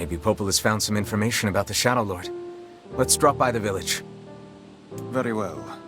Maybe Popel has found some information about the Shadow Lord. Let's drop by the village. Very well.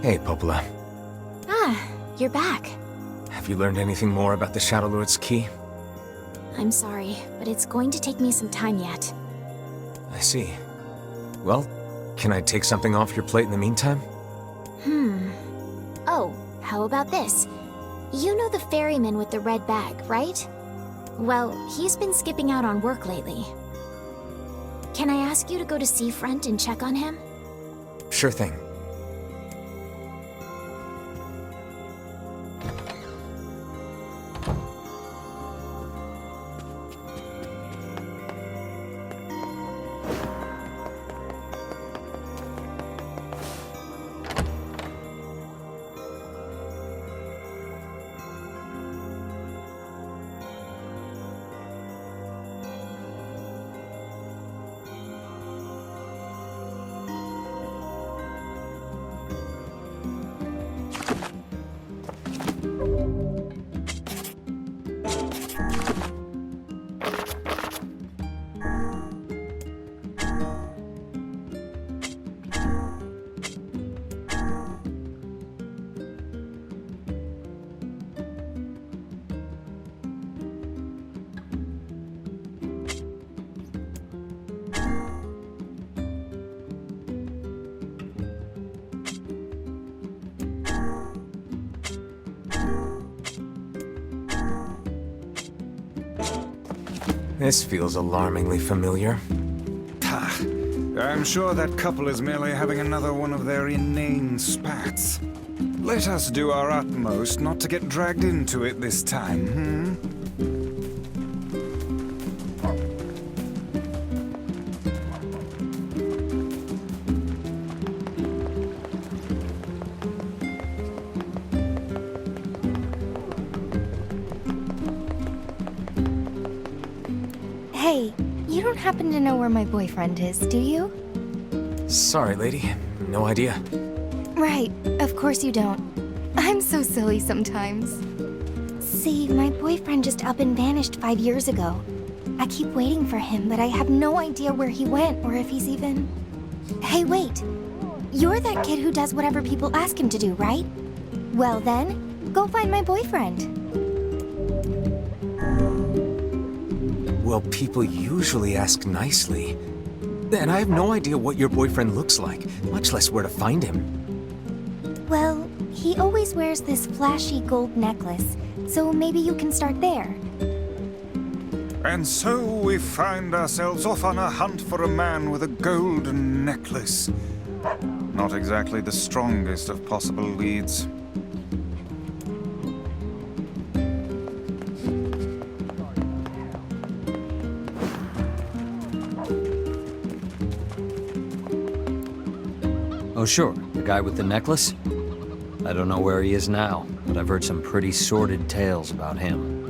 Hey, Popola. Ah, you're back. Have you learned anything more about the Shadow Lord's key? I'm sorry, but it's going to take me some time yet. I see. Well, can I take something off your plate in the meantime? Oh, how about this? You know the ferryman with the red bag, right? Well, he's been skipping out on work lately. Can I ask you to go to Seafront and check on him? Sure thing. This feels alarmingly familiar. Ha! I'm sure that couple is merely having another one of their inane spats. Let us do our utmost not to get dragged into it this time, Hey, you don't happen to know where my boyfriend is, do you? Sorry, lady. No idea. Right, of course you don't. I'm so silly sometimes. See, my boyfriend just up and vanished 5 years ago. I keep waiting for him, but I have no idea where he went or if he's even... Hey, wait! You're that kid who does whatever people ask him to do, right? Well then, go find my boyfriend. Well, people usually ask nicely. And I have no idea what your boyfriend looks like, much less where to find him. Well, he always wears this flashy gold necklace, so maybe you can start there. And so we find ourselves off on a hunt for a man with a golden necklace. Not exactly the strongest of possible leads. Oh sure, the guy with the necklace? I don't know where he is now, but I've heard some pretty sordid tales about him.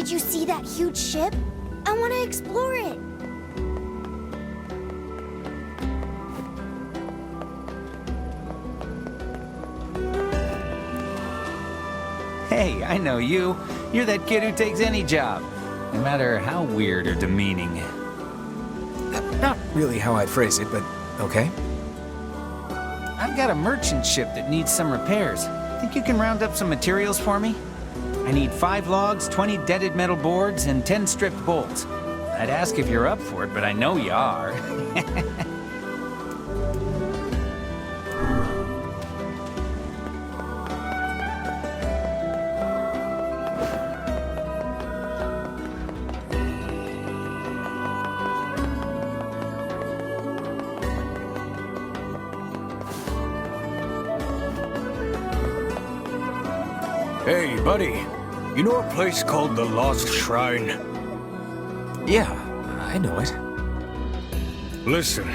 Did you see that huge ship? I want to explore it. Hey, I know you. You're that kid who takes any job, no matter how weird or demeaning. Not really how I'd phrase it, but okay. I've got a merchant ship that needs some repairs. Think you can round up some materials for me? I need 5 logs, 20 deaded metal boards, and 10 stripped bolts. I'd ask if you're up for it, but I know you are. Hey, buddy. You know a place called the Lost Shrine? Yeah, I know it. Listen,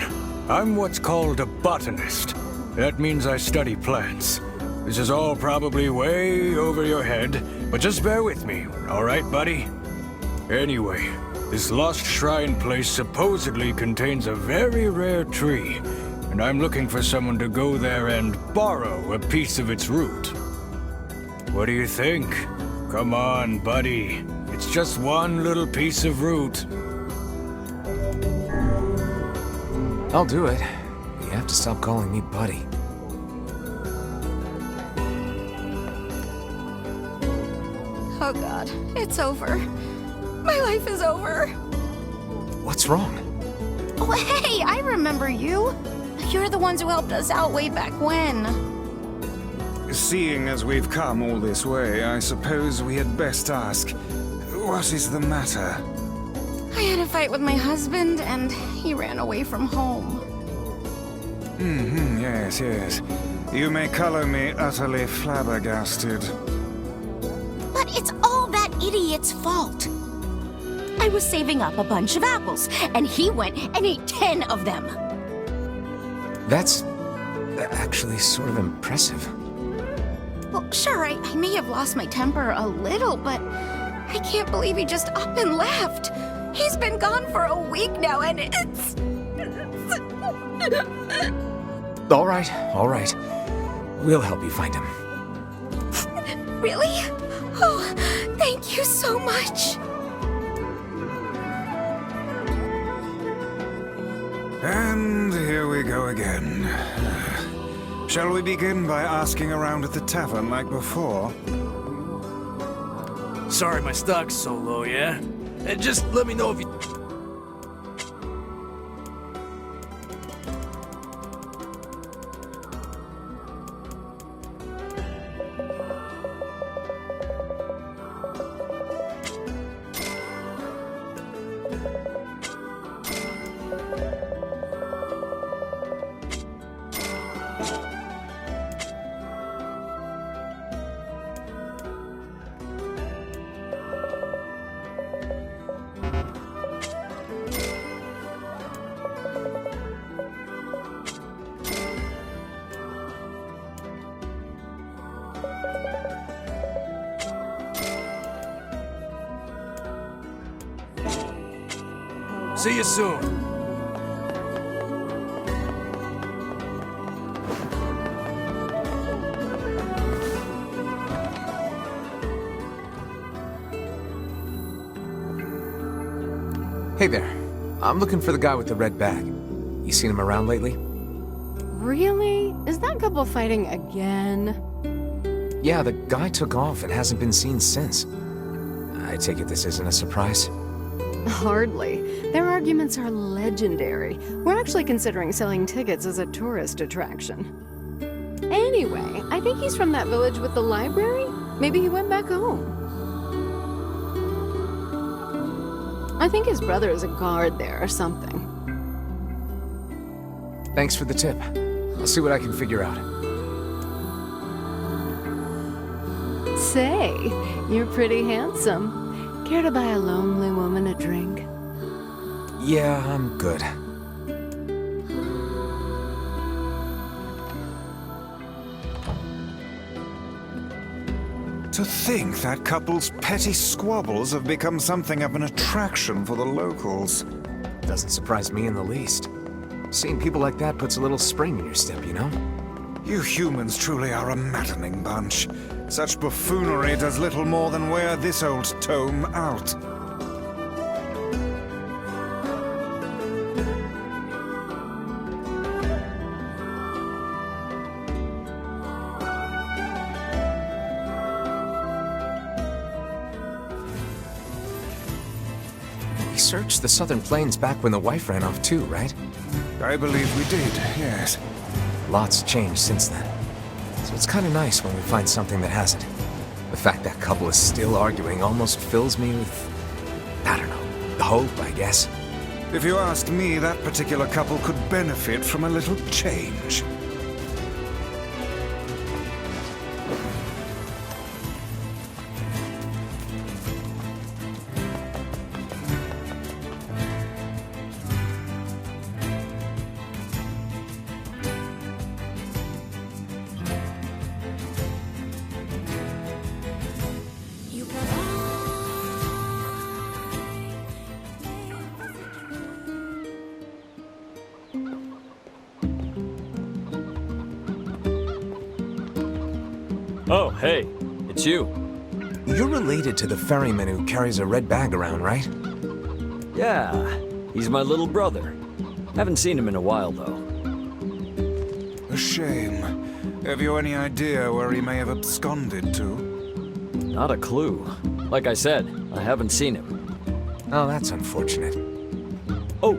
I'm what's called a botanist. That means I study plants. This is all probably way over your head, but just bear with me, all right, buddy? Anyway, this Lost Shrine place supposedly contains a very rare tree, and I'm looking for someone to go there and borrow a piece of its root. What do you think? Come on, buddy. It's just one little piece of root. I'll do it. You have to stop calling me buddy. Oh god, it's over. My life is over. What's wrong? Oh, hey, I remember you. You're the ones who helped us out way back when. Seeing as we've come all this way, I suppose we had best ask, what is the matter? I had a fight with my husband, and he ran away from home. Yes. You may color me utterly flabbergasted. But it's all that idiot's fault. I was saving up a bunch of apples, and he went and ate 10 of them. That's actually sort of impressive. Well, sure, I may have lost my temper a little, but I can't believe he just up and left. He's been gone for a week now, and it's... All right. We'll help you find him. Really? Oh, thank you so much. And here we go again. Shall we begin by asking around at the tavern like before? Sorry my stock's so low, yeah? And just let me know if you... See you soon. Hey there. I'm looking for the guy with the red bag. You seen him around lately? Really? Is that couple fighting again? Yeah, the guy took off and hasn't been seen since. I take it this isn't a surprise? Hardly. Their arguments are legendary. We're actually considering selling tickets as a tourist attraction. Anyway, I think he's from that village with the library. Maybe he went back home. I think his brother is a guard there or something. Thanks for the tip. I'll see what I can figure out. Say, you're pretty handsome. Care to buy a lonely woman a drink? Yeah, I'm good. To think that couple's petty squabbles have become something of an attraction for the locals. Doesn't surprise me in the least. Seeing people like that puts a little spring in your step, you know? You humans truly are a maddening bunch. Such buffoonery does little more than wear this old tome out. We searched the Southern Plains back when the wife ran off too, right? I believe we did, yes. Lots changed since then. So it's kind of nice when we find something that hasn't. The fact that couple is still arguing almost fills me with, I don't know, hope, I guess. If you ask me, that particular couple could benefit from a little change. Oh, hey, it's you. You're related to the ferryman who carries a red bag around, right? Yeah, he's my little brother. Haven't seen him in a while, though. A shame. Have you any idea where he may have absconded to? Not a clue. Like I said, I haven't seen him. Oh, that's unfortunate. Oh,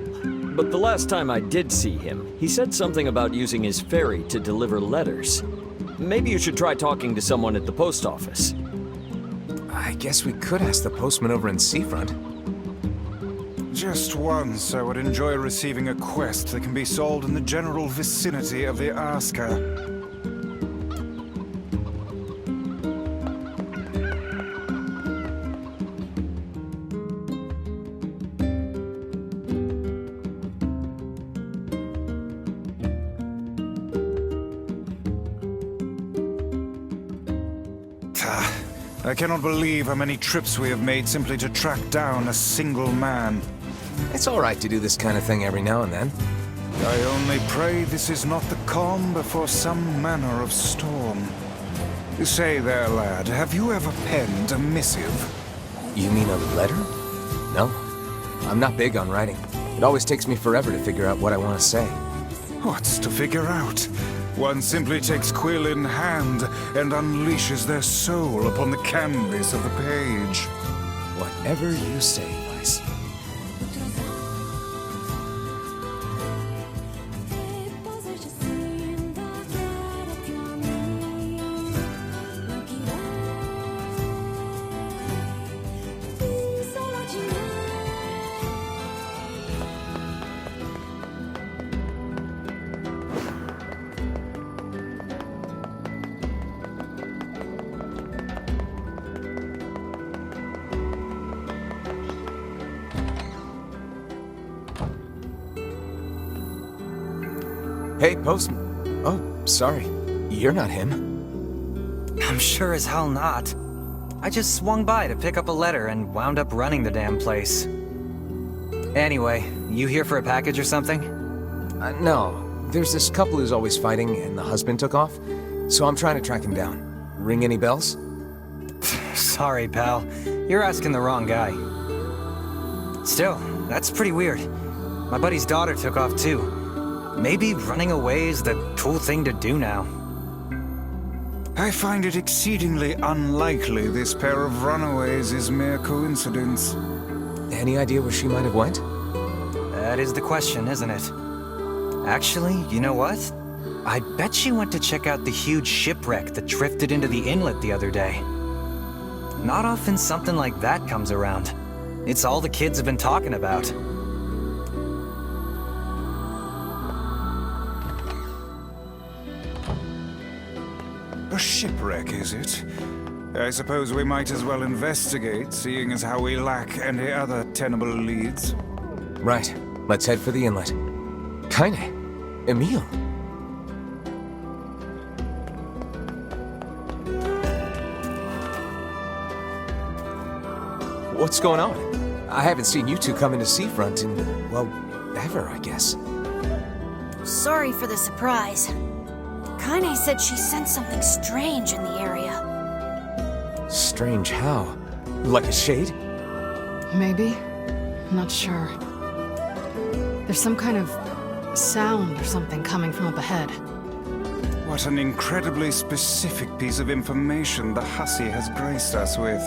but the last time I did see him, he said something about using his ferry to deliver letters. Maybe you should try talking to someone at the post office. I guess we could ask the postman over in Seafront. Just once, I would enjoy receiving a quest that can be solved in the general vicinity of the Asker. I cannot believe how many trips we have made simply to track down a single man. It's all right to do this kind of thing every now and then. I only pray this is not the calm before some manner of storm. Say there, lad, have you ever penned a missive? You mean a letter? No. I'm not big on writing. It always takes me forever to figure out what I want to say. What's to figure out? One simply takes quill in hand and unleashes their soul upon the canvas of the page. Whatever you say, Vice. Hey, postman. Oh, sorry. You're not him. I'm sure as hell not. I just swung by to pick up a letter and wound up running the damn place. Anyway, you here for a package or something? No. There's this couple who's always fighting, and the husband took off. So I'm trying to track him down. Ring any bells? Sorry, pal. You're asking the wrong guy. Still, that's pretty weird. My buddy's daughter took off too. Maybe running away is the cool thing to do now. I find it exceedingly unlikely this pair of runaways is mere coincidence. Any idea where she might have went? That is the question, isn't it? Actually, you know what? I bet she went to check out the huge shipwreck that drifted into the inlet the other day. Not often something like that comes around. It's all the kids have been talking about. A shipwreck, is it? I suppose we might as well investigate, seeing as how we lack any other tenable leads. Right. Let's head for the inlet. Kinda. Emil. What's going on? I haven't seen you two come into Seafront in, well, ever, I guess. Sorry for the surprise. Kaine said she sensed something strange in the area. Strange how? Like a shade? Maybe. Not sure. There's some kind of sound or something coming from up ahead. What an incredibly specific piece of information the hussy has graced us with.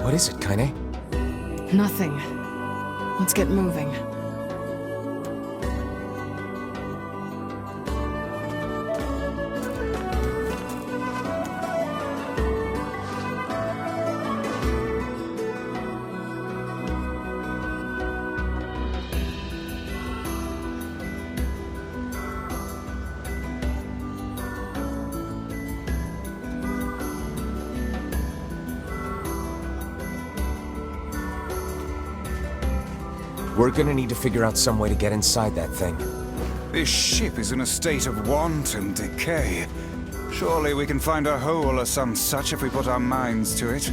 What is it, Kaine? Nothing. Let's get moving. We're gonna need to figure out some way to get inside that thing. This ship is in a state of wanton decay. Surely we can find a hole or some such if we put our minds to it.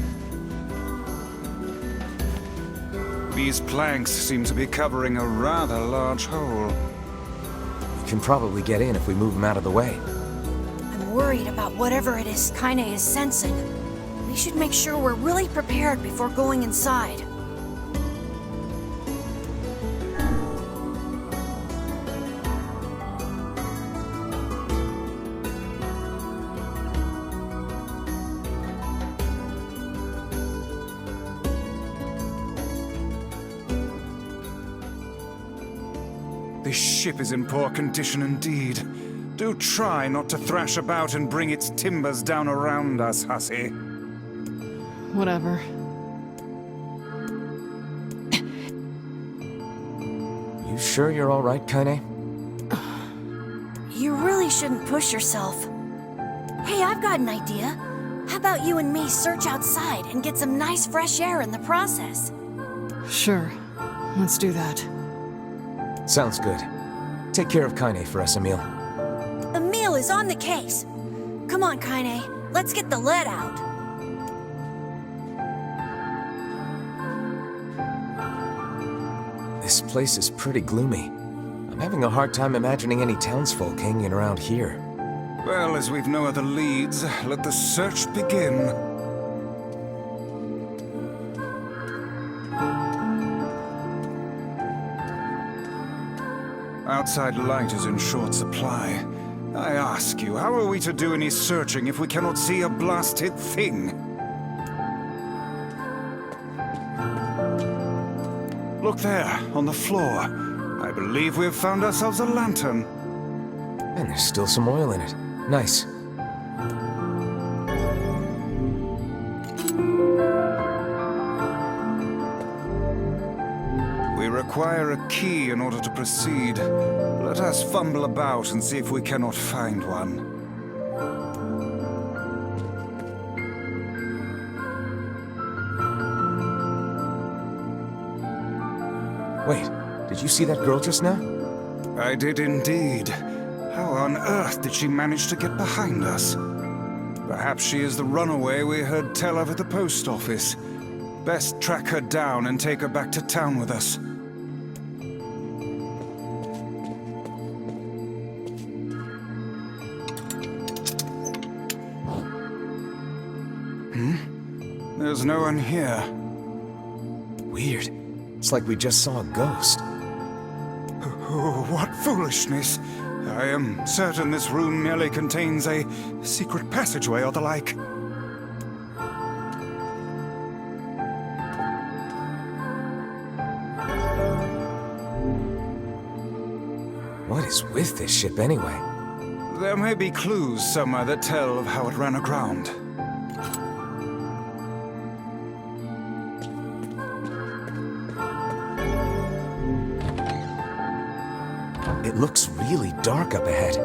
These planks seem to be covering a rather large hole. We can probably get in if we move them out of the way. I'm worried about whatever it is Kaine is sensing. We should make sure we're really prepared before going inside. This ship is in poor condition indeed. Do try not to thrash about and bring its timbers down around us, hussy. Whatever. You sure you're all right, Kaine? You really shouldn't push yourself. Hey, I've got an idea. How about you and me search outside and get some nice fresh air in the process? Sure. Let's do that. Sounds good. Take care of Kaine for us, Emil. Emil is on the case. Come on, Kaine. Let's get the lead out. This place is pretty gloomy. I'm having a hard time imagining any townsfolk hanging around here. Well, as we've no other leads, let the search begin. Outside light is in short supply. I ask you, how are we to do any searching if we cannot see a blasted thing? Look there, on the floor. I believe we have found ourselves a lantern. And there's still some oil in it. Nice. We require a key in order to proceed. Let us fumble about and see if we cannot find one. Wait, did you see that girl just now? I did indeed. How on earth did she manage to get behind us? Perhaps she is the runaway we heard tell of at the post office. Best track her down and take her back to town with us. There's no one here. Weird. It's like we just saw a ghost. Oh, what foolishness! I am certain this room merely contains a secret passageway or the like. What is with this ship anyway? There may be clues somewhere that tell of how it ran aground. It looks really dark up ahead.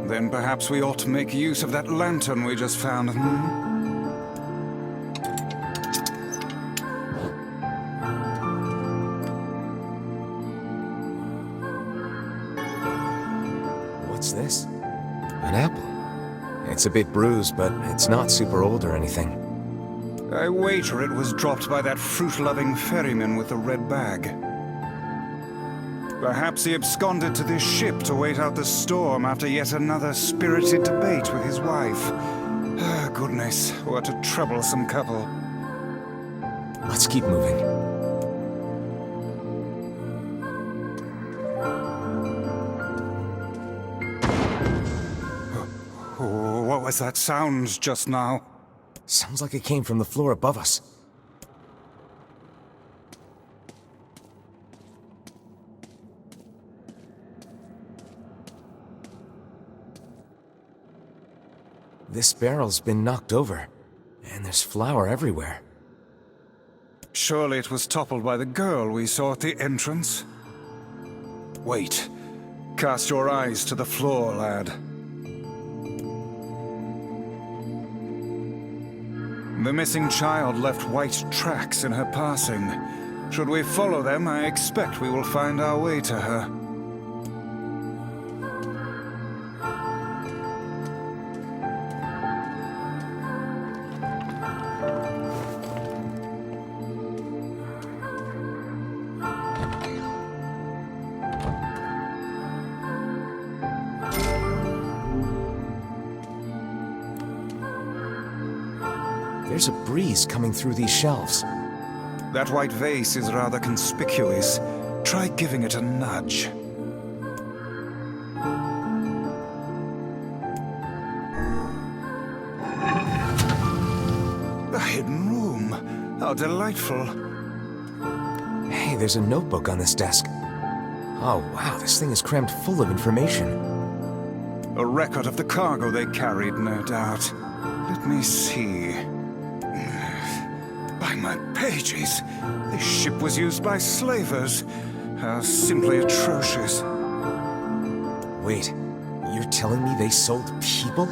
Then perhaps we ought to make use of that lantern we just found, What's this? An apple. It's a bit bruised, but it's not super old or anything. I wager it was dropped by that fruit-loving ferryman with the red bag. Perhaps he absconded to this ship to wait out the storm after yet another spirited debate with his wife. Ah, goodness, what a troublesome couple. Let's keep moving. What was that sound just now? Sounds like it came from the floor above us. This barrel's been knocked over, and there's flour everywhere. Surely it was toppled by the girl we saw at the entrance. Wait. Cast your eyes to the floor, lad. The missing child left white tracks in her passing. Should we follow them, I expect we will find our way to her. There's a breeze coming through these shelves. That white vase is rather conspicuous. Try giving it a nudge. A hidden room. How delightful. Hey, there's a notebook on this desk. Oh, wow, this thing is crammed full of information. A record of the cargo they carried, no doubt. Let me see. By my pages, this ship was used by slavers. How simply atrocious. Wait, you're telling me they sold people?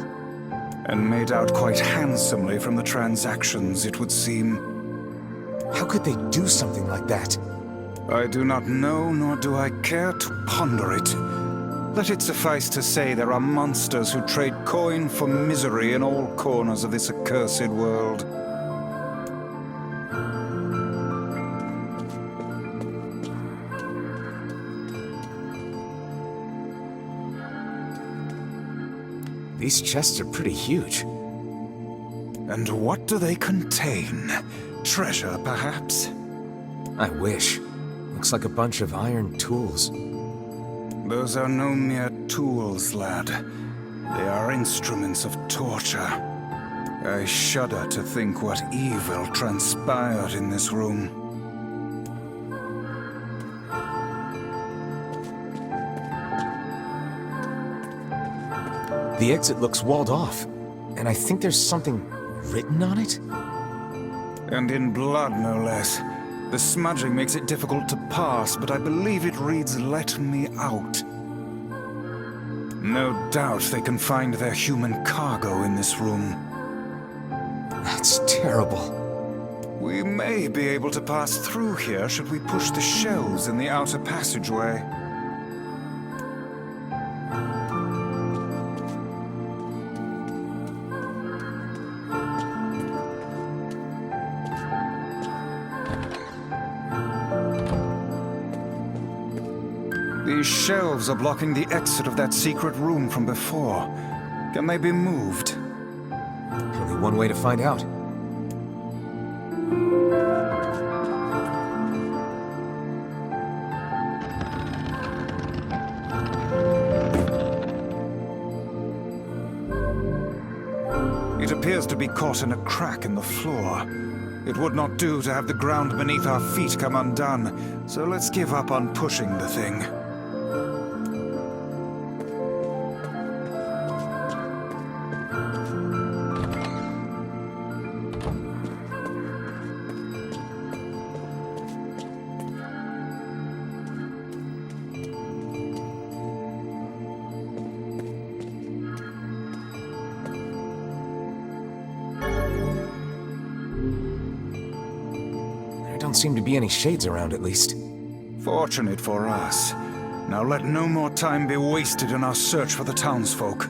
And made out quite handsomely from the transactions, it would seem. How could they do something like that? I do not know, nor do I care to ponder it. Let it suffice to say there are monsters who trade coin for misery in all corners of this accursed world. These chests are pretty huge. And what do they contain? Treasure, perhaps? I wish. Looks like a bunch of iron tools. Those are no mere tools, lad. They are instruments of torture. I shudder to think what evil transpired in this room. The exit looks walled off, and I think there's something written on it? And in blood, no less. The smudging makes it difficult to pass, but I believe it reads, "Let me out." No doubt they can find their human cargo in this room. That's terrible. We may be able to pass through here should we push the shelves in the outer passageway. These shelves are blocking the exit of that secret room from before. Can they be moved? Only one way to find out. It appears to be caught in a crack in the floor. It would not do to have the ground beneath our feet come undone, so let's give up on pushing the thing. Don't seem to be any shades around, at least. Fortunate for us. Now let no more time be wasted in our search for the townsfolk.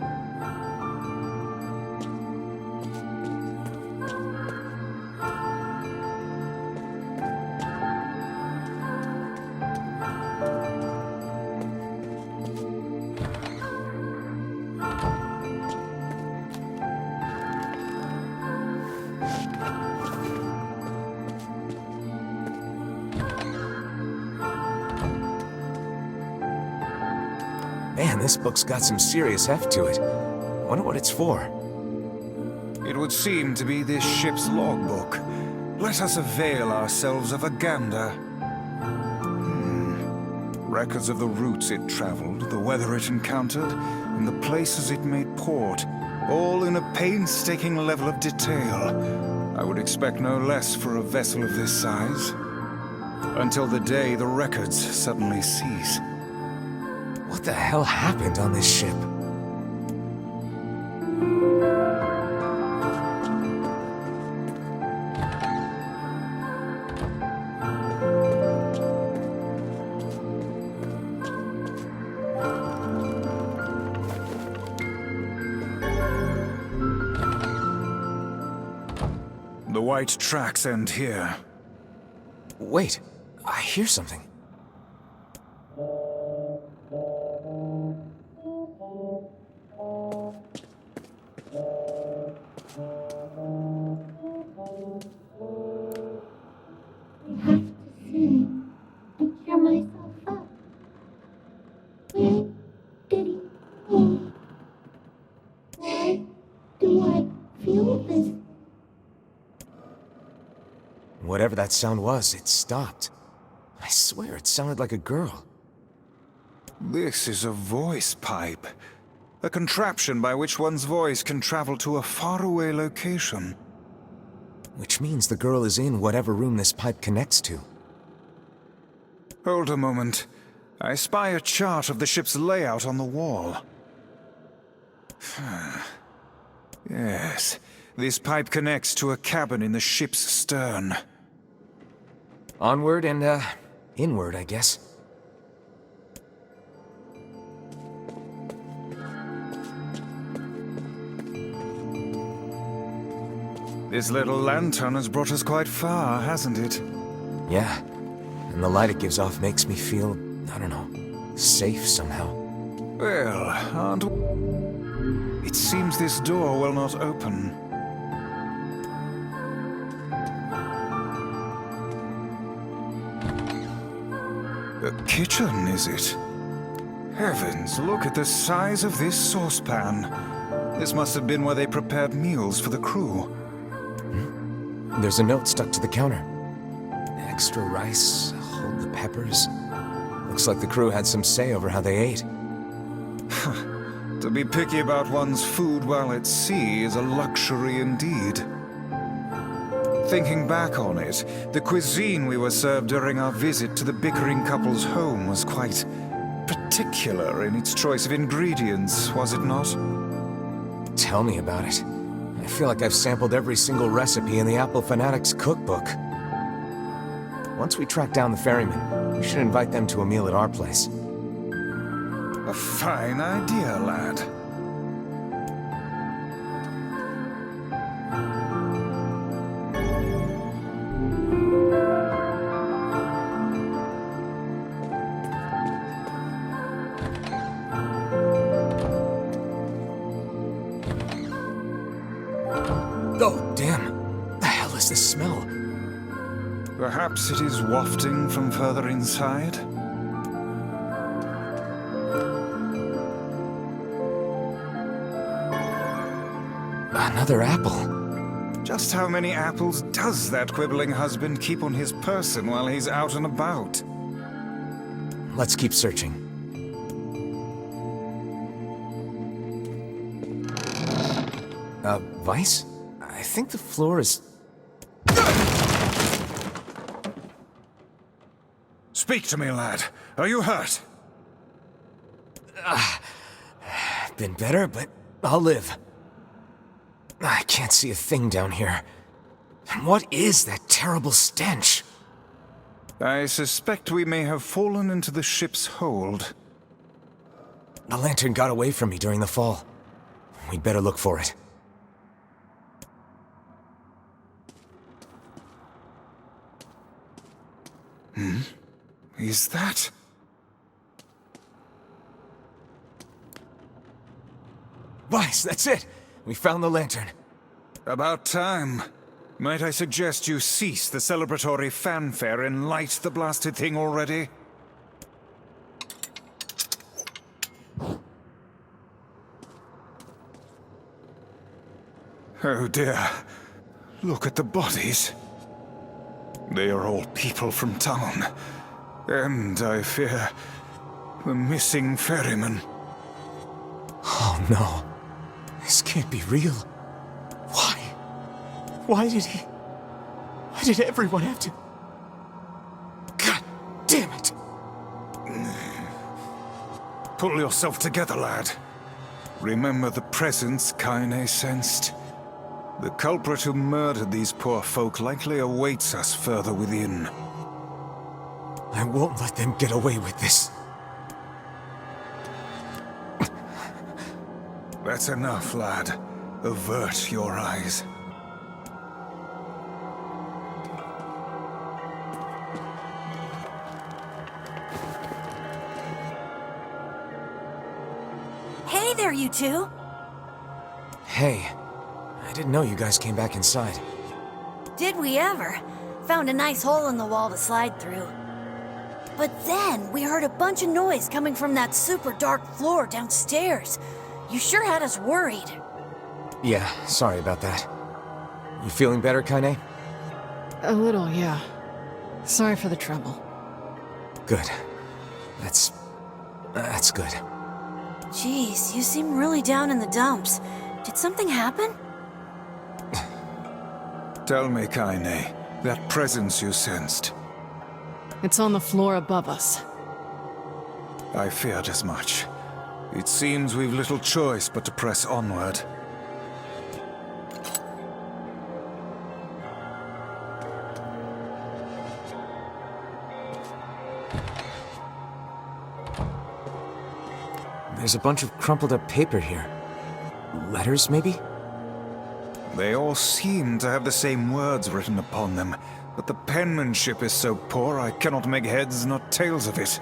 Man, this book's got some serious heft to it. Wonder what it's for. It would seem to be this ship's logbook. Let us avail ourselves of a gander. Records of the routes it traveled, the weather it encountered, and the places it made port, all in a painstaking level of detail. I would expect no less for a vessel of this size. Until the day the records suddenly cease. What the hell happened on this ship? The white tracks end here. Wait, I hear something. Whatever that sound was, it stopped. I swear it sounded like a girl. This is a voice pipe. A contraption by which one's voice can travel to a faraway location. Which means the girl is in whatever room this pipe connects to. Hold a moment. I spy a chart of the ship's layout on the wall. Yes, this pipe connects to a cabin in the ship's stern. Onward and, inward, I guess. This little lantern has brought us quite far, hasn't it? Yeah, and the light it gives off makes me feel, I don't know, safe somehow. Well, aren't... It seems this door will not open. A kitchen, is it? Heavens, look at the size of this saucepan. This must have been where they prepared meals for the crew. There's a note stuck to the counter. Extra rice, hold the peppers. Looks like the crew had some say over how they ate. To be picky about one's food while at sea is a luxury indeed. Thinking back on it, the cuisine we were served during our visit to the bickering couple's home was quite particular in its choice of ingredients, was it not? Tell me about it. I feel like I've sampled every single recipe in the Apple Fanatics cookbook. Once we track down the ferryman, we should invite them to a meal at our place. A fine idea, lad. Oh, damn. The hell is this smell? Perhaps it is wafting from further inside? Another apple. Just how many apples does that quibbling husband keep on his person while he's out and about? Let's keep searching. Vice? I think the floor is... Speak to me, lad. Are you hurt? Been better, but I'll live. I can't see a thing down here. What is that terrible stench? I suspect we may have fallen into the ship's hold. The lantern got away from me during the fall. We'd better look for it. Is that... Vice, that's it! We found the lantern. About time. Might I suggest you cease the celebratory fanfare and light the blasted thing already? Oh dear. Look at the bodies. They are all people from town. And I fear the missing ferryman. Oh no. This can't be real. Why? Why did everyone have to... God damn it! Pull yourself together, lad. Remember the presence Kaine sensed. The culprit who murdered these poor folk likely awaits us further within. I won't let them get away with this. That's enough, lad. Avert your eyes. Hey there, you two. Hey, I didn't know you guys came back inside. Did we ever? Found a nice hole in the wall to slide through. But then we heard a bunch of noise coming from that super dark floor downstairs. You sure had us worried. Yeah, sorry about that. You feeling better, Kaine? A little, yeah. Sorry for the trouble. Good. That's good. Jeez, you seem really down in the dumps. Did something happen? Tell me, Kaine, that presence you sensed. It's on the floor above us. I feared as much. It seems we've little choice but to press onward. There's a bunch of crumpled up paper here. Letters, maybe? They all seem to have the same words written upon them, but the penmanship is so poor I cannot make heads nor tails of it.